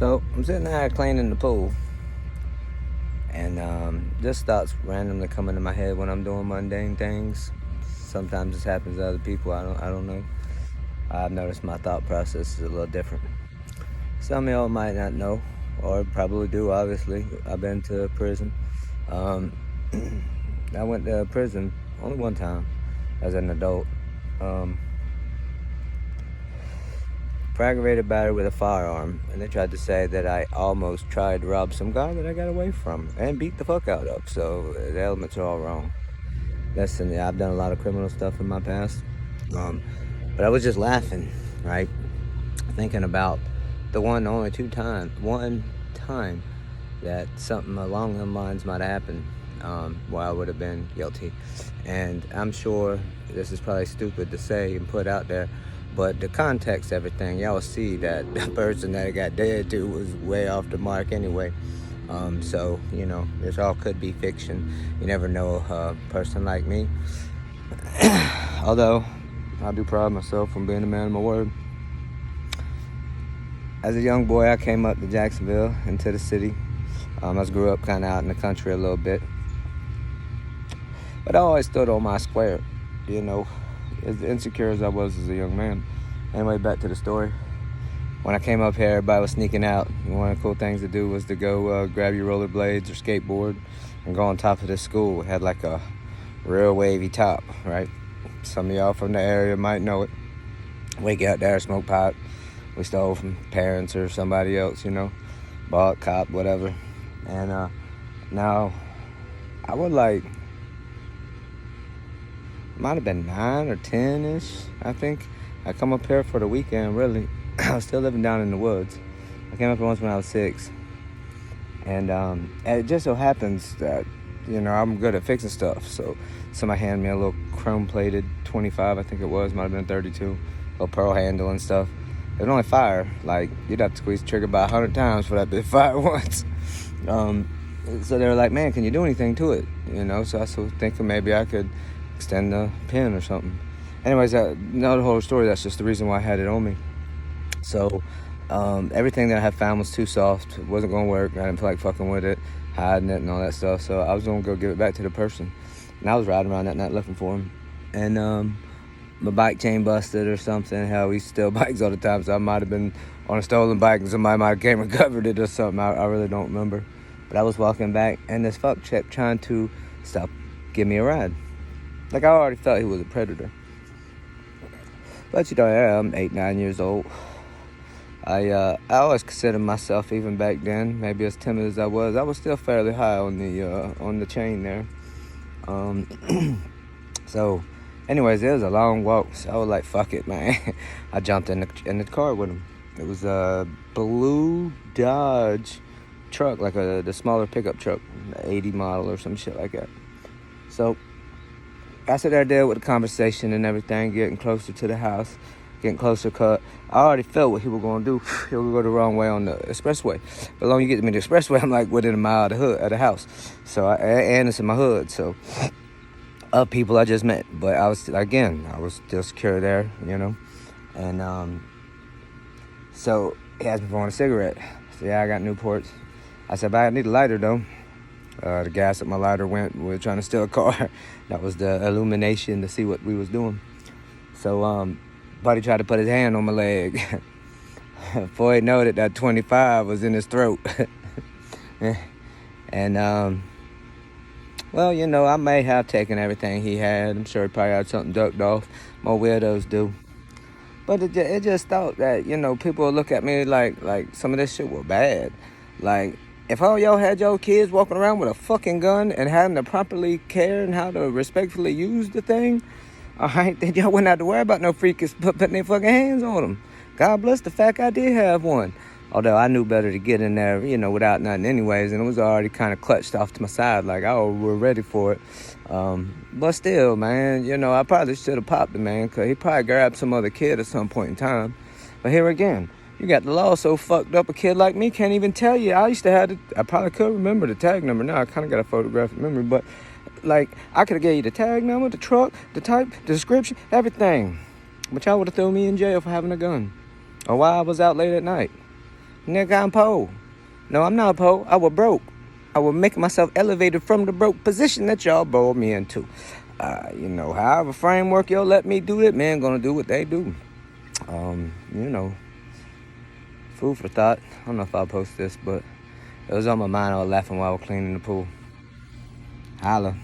So I'm sitting there cleaning the pool, and just thoughts randomly come into my head when I'm doing mundane things. Sometimes this happens to other people. I don't know. I've noticed my thought process is a little different. Some of y'all might not know, or probably do. Obviously, I've been to prison. Um, I went to prison only one time as an adult. Um, for aggravated battery with a firearm, and they tried to say that I almost tried to rob some guy that I got away from and beat the fuck out of. So the elements are all wrong. Listen, I've done a lot of criminal stuff in my past, but I was just laughing, right? Thinking about the one time that something along those lines might happen, where I would have been guilty. And I'm sure this is probably stupid to say and put out there, but the context, everything, y'all will see that the person that I got dead to was way off the mark anyway. So, this all could be fiction. You never know a person like me. Although, I do pride myself on being a man of my word. As a young boy, I came up to Jacksonville, into the city. I grew up kind of out in the country a little bit. But I always stood on my square, as insecure as I was as a young man. Anyway, back to the story. When I came up here, everybody was sneaking out. One of the cool things to do was to go grab your rollerblades or skateboard and go on top of this school. It had like a real wavy top, right? Some of y'all from the area might know it. We get out there, smoke pot. We stole from parents or somebody else, bought, cop, whatever. And now, I would might have been 9 or 10-ish, I think. I come up here for the weekend, really. I was still living down in the woods. I came up here once when I was 6. And it just so happens that, I'm good at fixing stuff. So somebody handed me a little chrome-plated 25, I think it was. Might have been 32. Little pearl handle and stuff. It was only fire. You'd have to squeeze the trigger about 100 times for that bit of fire once. So they were like, man, can you do anything to it? So I was thinking maybe I could extend the pin or something. Anyways, not the whole story. That's just the reason why I had it on me. So everything that I had found was too soft. It wasn't going to work. I didn't feel like fucking with it, hiding it and all that stuff. So I was going to go give it back to the person. And I was riding around that night looking for him. And my bike chain busted or something. Hell, we steal bikes all the time. So I might have been on a stolen bike and somebody might have came and covered it or something. I really don't remember. But I was walking back and this fuck kept trying to give me a ride. I already felt he was a predator. But I'm 8, 9 years old. I always considered myself, even back then, maybe as timid as I was still fairly high on the chain there. So, anyways, it was a long walk. So I was like, fuck it, man. I jumped in the car with him. It was a blue Dodge truck, the smaller pickup truck, the 80 model or some shit like that. So I sat there with the conversation and everything, getting closer to the house, getting closer, cut. I already felt what he was going to do. He would go the wrong way on the expressway. But long you get to me the expressway, I'm within a mile of the house. So and it's in my hood. So of people I just met, but I was still secure there, And so he asked me if I want a cigarette. I said, yeah, I got Newports. I said, but I need a lighter though. The gas at my lighter went. We were trying to steal a car. That was the illumination to see what we was doing. So buddy tried to put his hand on my leg. Before he noted that 25 was in his throat. And well, I may have taken everything he had. I'm sure he probably had something ducked off. More weirdos do. But it just thought that, people would look at me like some of this shit was bad. If all y'all had your kids walking around with a fucking gun and having to properly care and how to respectfully use the thing, all right, then y'all wouldn't have to worry about no freakers putting their fucking hands on them. God bless the fact I did have one. Although I knew better to get in there, without nothing anyways, and it was already kind of clutched off to my side, we're ready for it. But still, man, I probably should have popped the man, because he probably grabbed some other kid at some point in time. But here again, you got the law so fucked up, a kid like me can't even tell you. I used to have I probably could remember the tag number. Now I kind of got a photographic memory, but I could have gave you the tag number, the truck, the type, the description, everything. But y'all would have thrown me in jail for having a gun or while I was out late at night. Nigga, I'm poor. No, I'm not poor. I was broke. I was making myself elevated from the broke position that y'all brought me into. However framework y'all let me do it, man, gonna do what they do. Food for thought. I don't know if I'll post this, but it was on my mind. I was laughing while I was cleaning the pool. Holla.